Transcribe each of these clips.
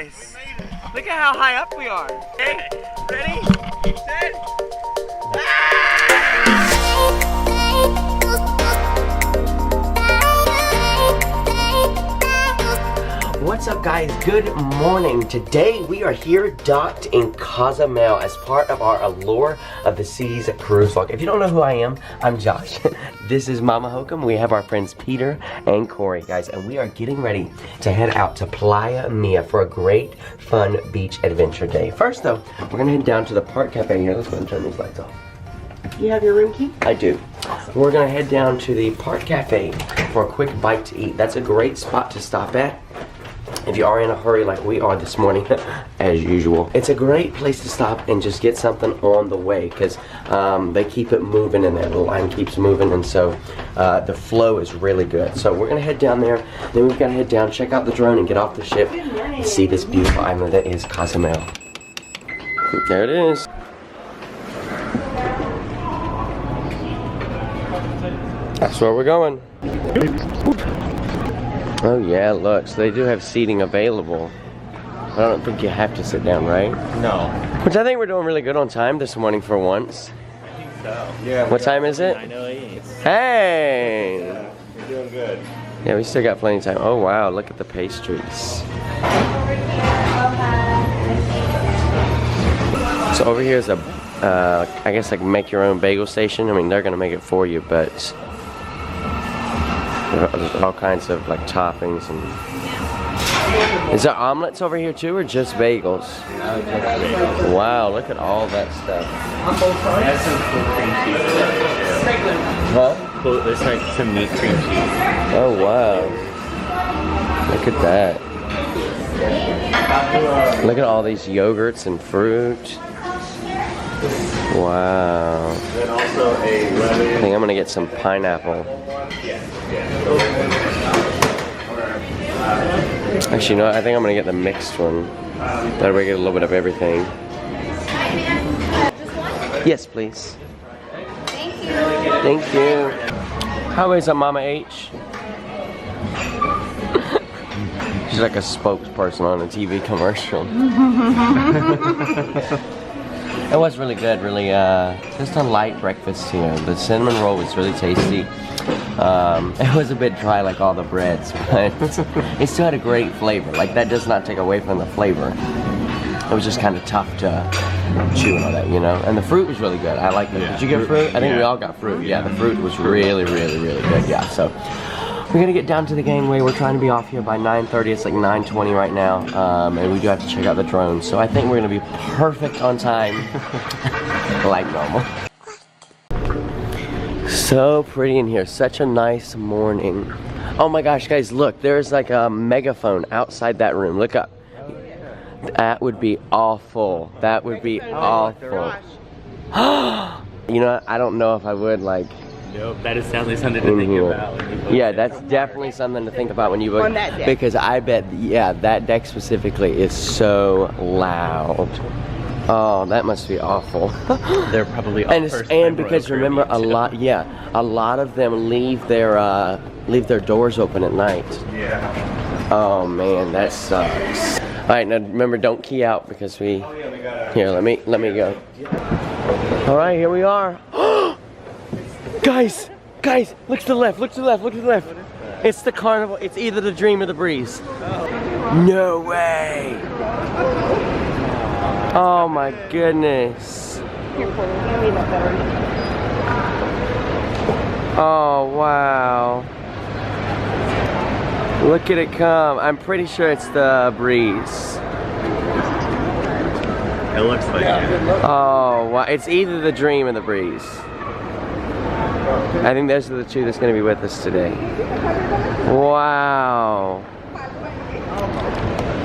guys, look at how high up we are. Okay, ready, set, What's up guys, good morning. Today we are here docked in Cozumel as part of our Allure of the Seas cruise vlog. If you don't know who I am, I'm Josh. This is Mama Hokum. We have our friends Peter and Corey, guys, and we are getting ready to head out to Playa Mia for a great, fun beach adventure day. First though, we're gonna head down to the park cafe here. Let's go and turn these lights off. You have your room key? I do. Awesome. We're gonna head down to the park cafe for a quick bite to eat. That's a great spot to stop at if you are in a hurry like we are this morning, as usual. It's a great place to stop and just get something on the way, because they keep it moving and that line keeps moving, and so the flow is really good. So we're gonna head down there, then we've gotta head down, check out the drone, and get off the ship and see this beautiful island that is Cozumel. There it is. That's where we're going. Oh yeah, look, so they do have seating available. I don't think you have to sit down, right? No. Which I think we're doing really good on time this morning for once. I think so. Yeah. What time is it? 9:08. Hey! Yeah, you're doing good. Yeah, we still got plenty of time. Oh wow, look at the pastries. So over here is a, I guess like make your own bagel station. I mean, they're gonna make it for you, but there's all kinds of like toppings and. Is there omelets over here too, or just bagels? Wow, look at all that stuff. There's some cool cream cheese. Huh? Cool, there's like some meat cream cheese. Oh wow. Look at that. Look at all these yogurts and fruit. Wow. Then also a I think I'm gonna get some pineapple. Actually, you know what? I think I'm gonna get the mixed one. That way we get a little bit of everything. Yes, please. Thank you. Thank you. How is it, Mama H? She's like a spokesperson on a TV commercial. It was really good, really, just a light breakfast here. The cinnamon roll was really tasty. It was a bit dry like all the breads, but it still had a great flavor. Like, that does not take away from the flavor. It was just kind of tough to chew and all that, you know? And the fruit was really good. I like it. Yeah. Did you get fruit? I think we all got fruit. Yeah, the fruit was really, really, really good, yeah. So, we're gonna get down to the gangway. We're trying to be off here by 9:30. It's like 9:20 right now, and we do have to check out the drone. So I think we're gonna be perfect on time, like normal. So pretty in here. Such a nice morning. Oh my gosh, guys, look. There's like a megaphone outside that room. Look up. That would be awful. That would be awful. You know, I don't know if I would like. Nope, that is definitely something to think about. Yeah, that's definitely something to think about when you look. On that deck. Because I bet, yeah, that deck specifically is so loud. Oh, that must be awful. They're probably all and because remember, a lot of them leave their doors open at night. Yeah. Oh man, that sucks. All right, now remember, don't key out because we. Here, let me go. All right, here we are. Guys, look to the left, look to the left, look to the left. It's the carnival, it's either the dream or the breeze. No way. Oh my goodness. Oh wow. Look at it come. I'm pretty sure it's the breeze. It looks like it. Oh wow, it's either the dream or the breeze. I think those are the two that's going to be with us today. Wow.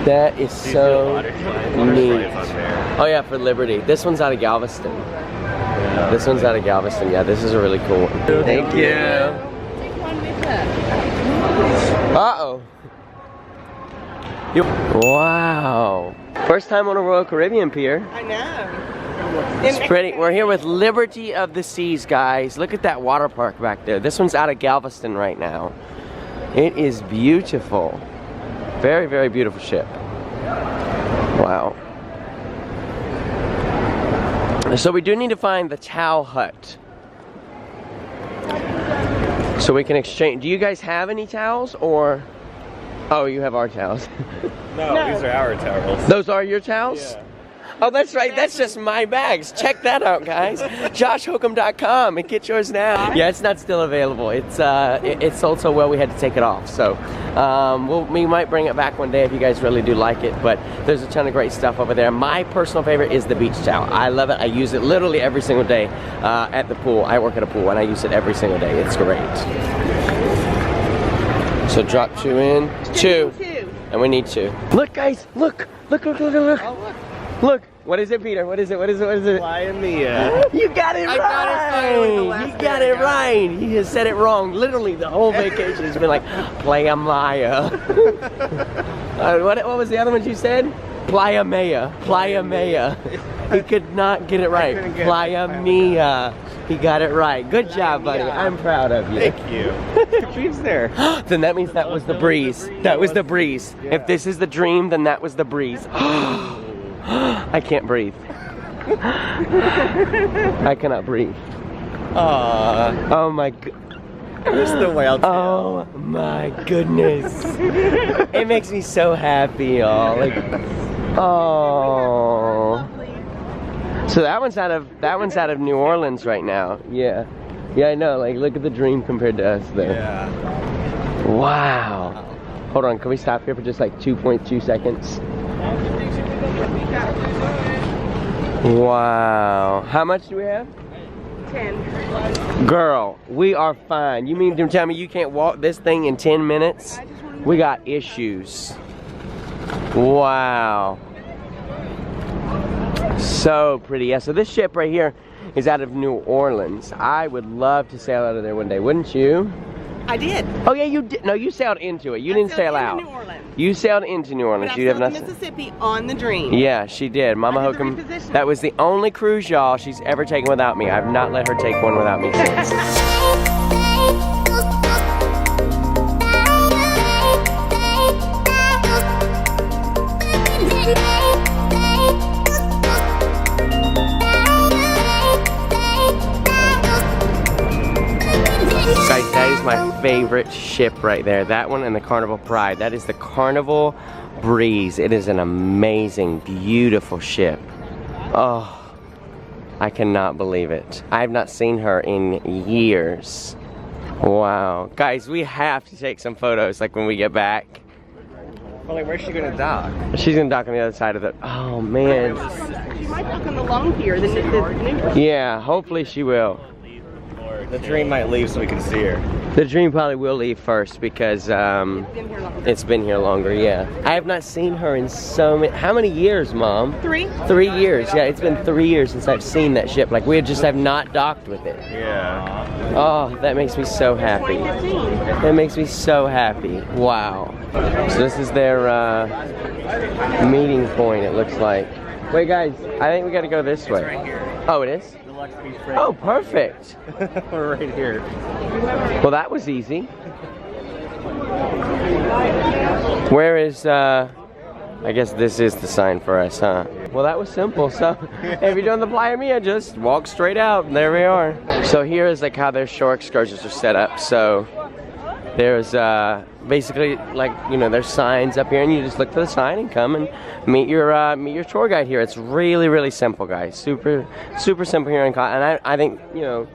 That is so neat. Oh yeah, for Liberty. This one's out of Galveston. Yeah. This one's out of Galveston. Yeah, this is a really cool one. Thank you. Uh-oh. Wow. First time on a Royal Caribbean pier. I know. It's pretty. We're here with Liberty of the Seas, guys. Look at that water park back there. This one's out of Galveston right now. It is beautiful. Very, very beautiful ship. Wow. So we do need to find the towel hut. So we can exchange. Do you guys have any towels or? Oh, you have our towels. No, these are our towels. Those are your towels? Yeah. Oh, that's right. That's just my bags. Check that out, guys. JoshHookham.com and get yours now. Yeah, it's not still available. It's sold so well we had to take it off. So we might bring it back one day if you guys really do like it. But there's a ton of great stuff over there. My personal favorite is the beach towel. I love it. I use it literally every single day at the pool. I work at a pool and I use it every single day. It's great. So drop 2 in. 2. And we need 2. Look, guys. Look. Look. Oh, look. Look, what is it, Peter? What is it? Playa Mia. You got it right! got it finally the last You got it day. right! He has said it wrong. Literally, the whole vacation has been like, Playa Mia. What was the other one you said? Playa Mia. Playa Mia. He could not get it right. Playa Mia. He got it right. Good job, buddy. I'm proud of you. Thank you. She's there. Then that means that was the breeze. That was the breeze. Yeah. If this is the dream, then that was the breeze. I can't breathe. I cannot breathe. Oh my god. Where's the whale tail? Oh my goodness. It makes me so happy, y'all. Like, oh. So that one's out of New Orleans right now. Yeah. Yeah, I know. Like, look at the dream compared to us there. Yeah. Wow. Hold on, can we stop here for just like 2.2 seconds? Wow. How much do we have? 10. Girl, we are fine. You mean to tell me you can't walk this thing in 10 minutes? We got issues. Wow. So pretty. Yeah, so this ship right here is out of New Orleans. I would love to sail out of there one day, wouldn't you? I did. Oh yeah, you did. No, you sailed into it. You didn't sail out. New Orleans. You sailed into New Orleans. But I You have sailed not. to Mississippi on the Dream. Yeah, she did. Mama I did the Hookham. repositioning. That was the only cruise, y'all, she's ever taken without me. I've not let her take one without me since. Guys, that is my favorite ship right there. That one and the Carnival Pride. That is the Carnival Breeze. It is an amazing, beautiful ship. Oh, I cannot believe it. I have not seen her in years. Wow. Guys, we have to take some photos like when we get back. Well, like, where's she gonna dock? She's gonna dock on the other side of the... Oh, man. She might dock on the long pier, the new. Yeah, hopefully she will. The Dream might leave so we can see her. The Dream probably will leave first because it's been here longer, yeah. I have not seen her in so many... How many years, Mom? 3. 3 years. Yeah, it's been 3 years since I've seen that ship. Like, we just have not docked with it. Yeah. Oh, that makes me so happy. 2015. That makes me so happy. Wow. So this is their meeting point, it looks like. Wait, guys, I think we gotta go this way. Right here. Oh, it is? Oh, perfect. We're right here. Well, that was easy. Where is, I guess this is the sign for us, huh? Well, that was simple. So, if you're doing the Playa Mia, just walk straight out, and there we are. So here is like how their shore excursions are set up. So, there's basically like, you know, there's signs up here, and you just look for the sign and come and meet your tour guide here. It's really, really simple, guys. Super simple here in Cozumel. And I think, you know,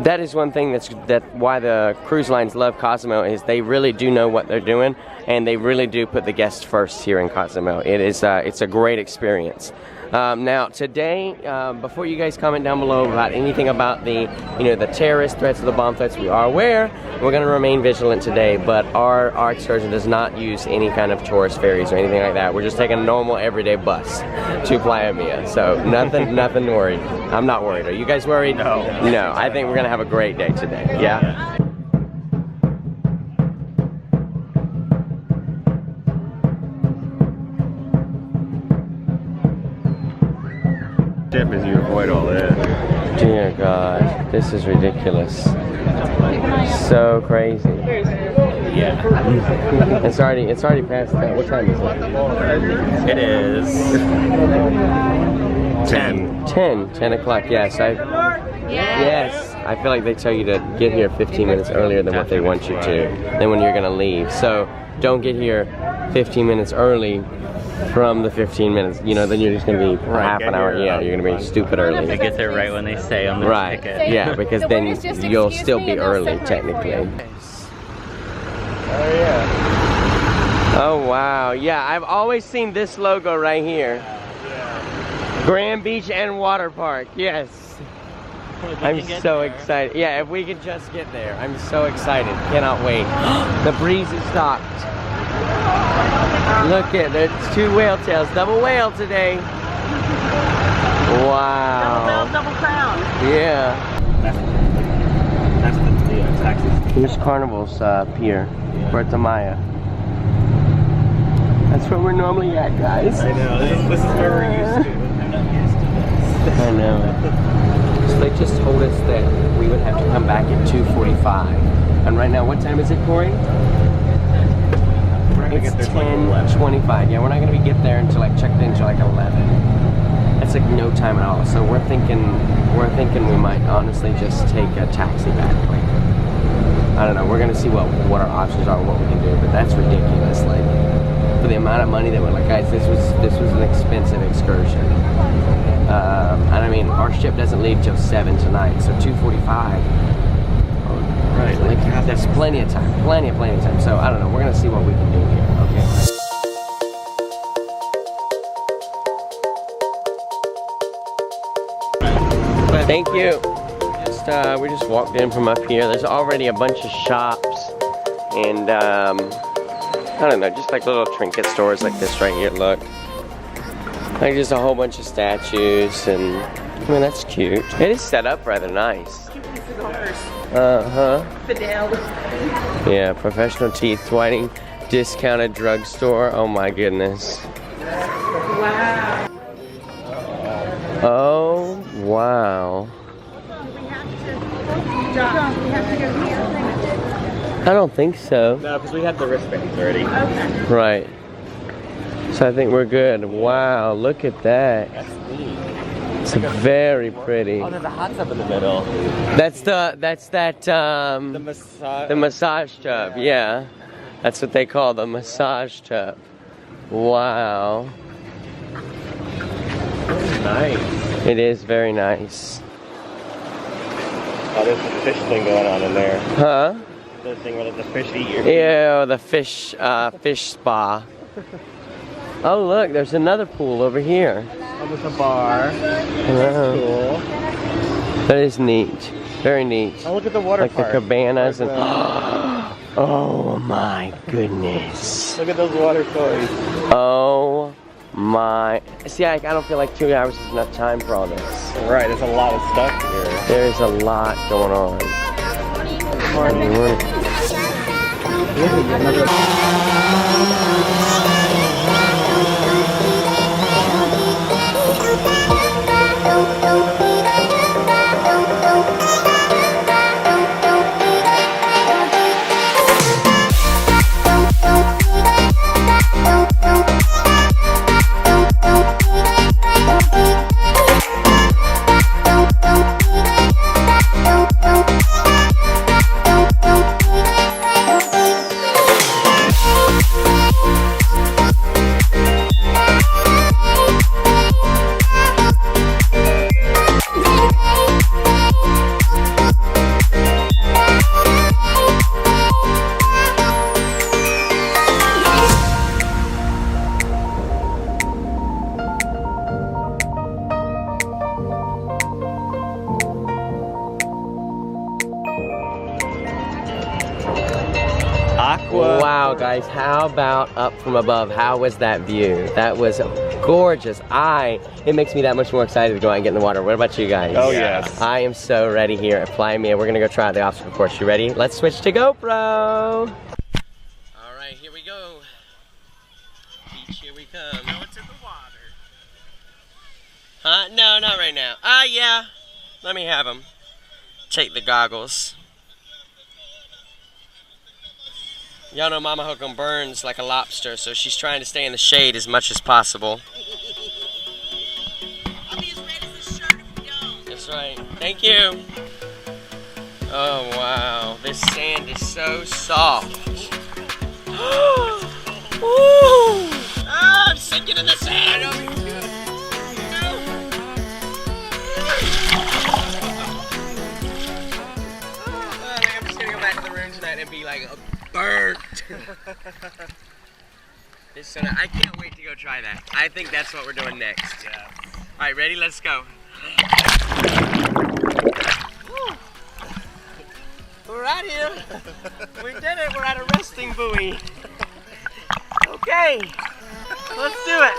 that is one thing that's why the cruise lines love Cozumel is they really do know what they're doing, and they really do put the guests first here in Cozumel. It is it's a great experience. Now today, before you guys comment down below about anything about the terrorist threats or the bomb threats, we are aware. We're going to remain vigilant today, but our excursion does not use any kind of tourist ferries or anything like that. We're just taking a normal everyday bus to Playa Mia, so nothing to worry. I'm not worried. Are you guys worried? No. No, I think we're going to have a great day today. Yeah? Ship as you avoid all this. Dear God, this is ridiculous. So crazy. Yeah. It's already past that. What time is it? It is 10. 10 o'clock, yes. Yes. I feel like they tell you to get here 15 minutes earlier than what they want you to, than when you're gonna leave. So don't get here 15 minutes early from the 15 minutes, you know, then you're just gonna be half an hour, yeah, you're gonna be stupid early. They get there right when they say on the ticket. Yeah, because then you'll still be early, technically. Oh yeah. Oh wow, yeah, I've always seen this logo right here. Grand Beach and Water Park, yes. I'm so excited. Yeah, if we could just get there. I'm so excited. Cannot wait. The breeze has stopped. Look at there's 2 whale tails. Double whale today. Wow. Double crown. Yeah. That's the taxis. Here's Carnival's pier. Puerto Maya. That's where we're normally at, guys. I know. This is where we're used to. I'm not used to this. I know. So they just told us that we would have to come back at 2:45. And right now, what time is it, Corey? It's 10:25. Yeah, we're not gonna get there until like checked in until like 11. That's like no time at all. So we're thinking we might honestly just take a taxi back. Like, I don't know. We're gonna see what our options are, what we can do. But that's ridiculous. Like for the amount of money that we're like, guys, this was an expensive excursion. And I mean, our ship doesn't leave till 7 tonight, so 2:45. Right, Like that's plenty of time, plenty of time. So I don't know. We're gonna see what we can do here. Okay. Thank you. We just walked in from up here. There's already a bunch of shops, and I don't know, just like little trinket stores like this right here. Look, like just a whole bunch of statues, and I mean that's cute. It is set up rather nice. Fidel. Yeah, professional teeth whitening, discounted drugstore. Oh my goodness. Wow. Oh wow. I don't think so. No, because we have the wristbands already. Okay. Right. So I think we're good. Wow, look at that. That's neat. It's very pretty. Oh, there's a hot tub in the middle. That's the massage tub. Yeah. That's what they call the massage tub. Wow. Nice. It is very nice. Oh, there's a fish thing going on in there. Huh? The thing where the fish eat your feet. Yeah, the fish spa. Oh look, there's another pool over here. Oh, with a bar. Wow. Cool. That is neat. Very neat. Oh, look at the water like park. the cabanas and oh my goodness. Look at those water toys. Oh my. See, I don't feel like 2 hours is enough time for all this. Right, there's a lot of stuff here. There is a lot going on. Wow, guys, how about up from above? How was that view? That was gorgeous. It makes me that much more excited to go out and get in the water. What about you guys? Oh, yes. I am so ready here at Playa Mia. We're gonna go try out the obstacle course. You ready? Let's switch to GoPro. All right, here we go. Beach, here we come. Now it's in the water. Huh? No, not right now. Yeah. Let me have them. Take the goggles. Y'all know Mama Hook'em burns like a lobster, so she's trying to stay in the shade as much as possible. I'll be as red as this shirt if you don't. That's right. Thank you. Oh wow, this sand is so soft. Ooh. Ah, I'm sinking in the sand. I'm just gonna go back to the room tonight and be like burnt. I can't wait to go try that. I think that's what we're doing next. Yeah. All right, ready? Let's go. We're out here. We did it. We're at a resting buoy. Okay, let's do it.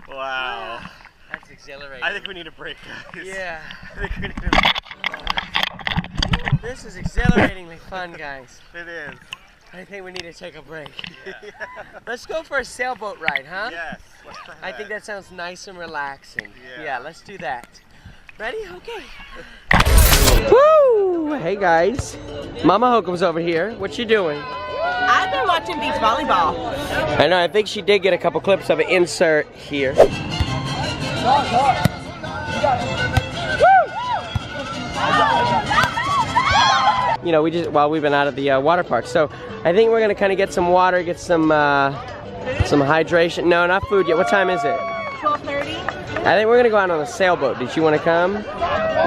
Wow. That's exhilarating. I think we need a break, guys. Yeah. I think we need a break. This is exhilaratingly fun, guys. It is. I think we need to take a break. Yeah. Let's go for a sailboat ride, huh? Yes. Let's try I think that sounds nice and relaxing. Yeah. Let's do that. Ready? Okay. Woo! Hey guys. Mama Hook'em's over here. What you doing? I've been watching beach volleyball. I know, I think she did get a couple clips of it. Insert here. You know, we've been out of the water park. So I think we're gonna kind of get some water, get some hydration. No, not food yet. What time is it? 12:30. I think we're gonna go out on a sailboat. Did you want to come?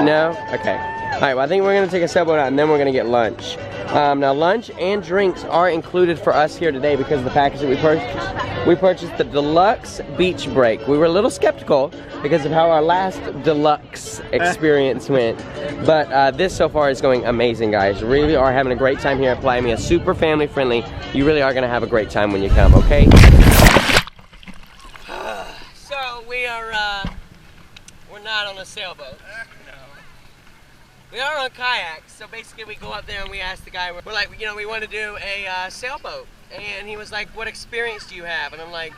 No? Okay. All right, well, I think we're gonna take a sailboat out and then we're gonna get lunch. Now lunch and drinks are included for us here today because of the package that we purchased. We purchased the deluxe beach break. We were a little skeptical because of how our last deluxe experience went. But this so far is going amazing, guys. Really are having a great time here at Playa Mia. Super family friendly. You really are gonna have a great time when you come, okay? So we are, we're not on a sailboat. We are on kayaks, so basically we go up there and we ask the guy, we're like, you know, we want to do a sailboat. And he was like, what experience do you have? And I'm like,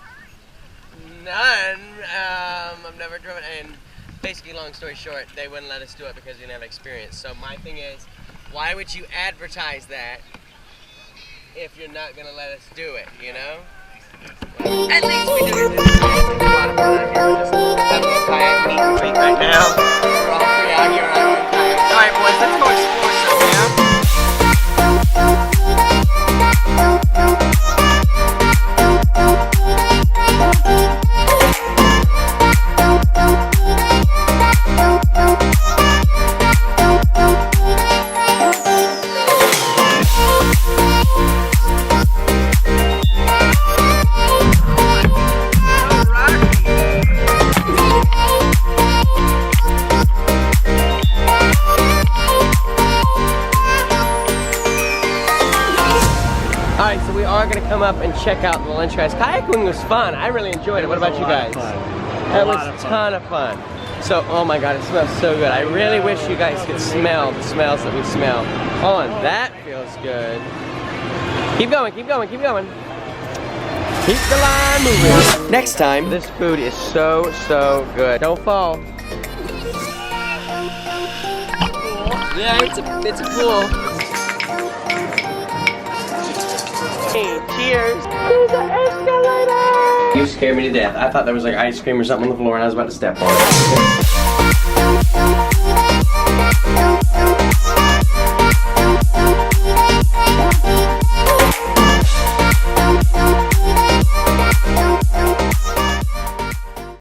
none. I've never driven. And basically, long story short, they wouldn't let us do it because we didn't have experience. So my thing is, why would you advertise that if you're not going to let us do it, you know? Well, at least we do it. It's a lot of fun out here. We're just having a kayak meet and greet right now. We're all three out here on our kayaks. All right, boys, let's go explore some, yeah? Alright, so we are going to come up and check out the lunch, guys. Kayaking was fun. I really enjoyed it. What about you guys? That was a ton of fun. So, oh my god, it smells so good. I really wish you guys could smell the smells that we smell. Oh, and that feels good. Keep going, keep going, keep going. Keep the line moving. Next time, this food is so, so good. Don't fall. Yeah, it's a pool. Hey, cheers. There's an escalator. You scared me to death. I thought there was like ice cream or something on the floor and I was about to step on it.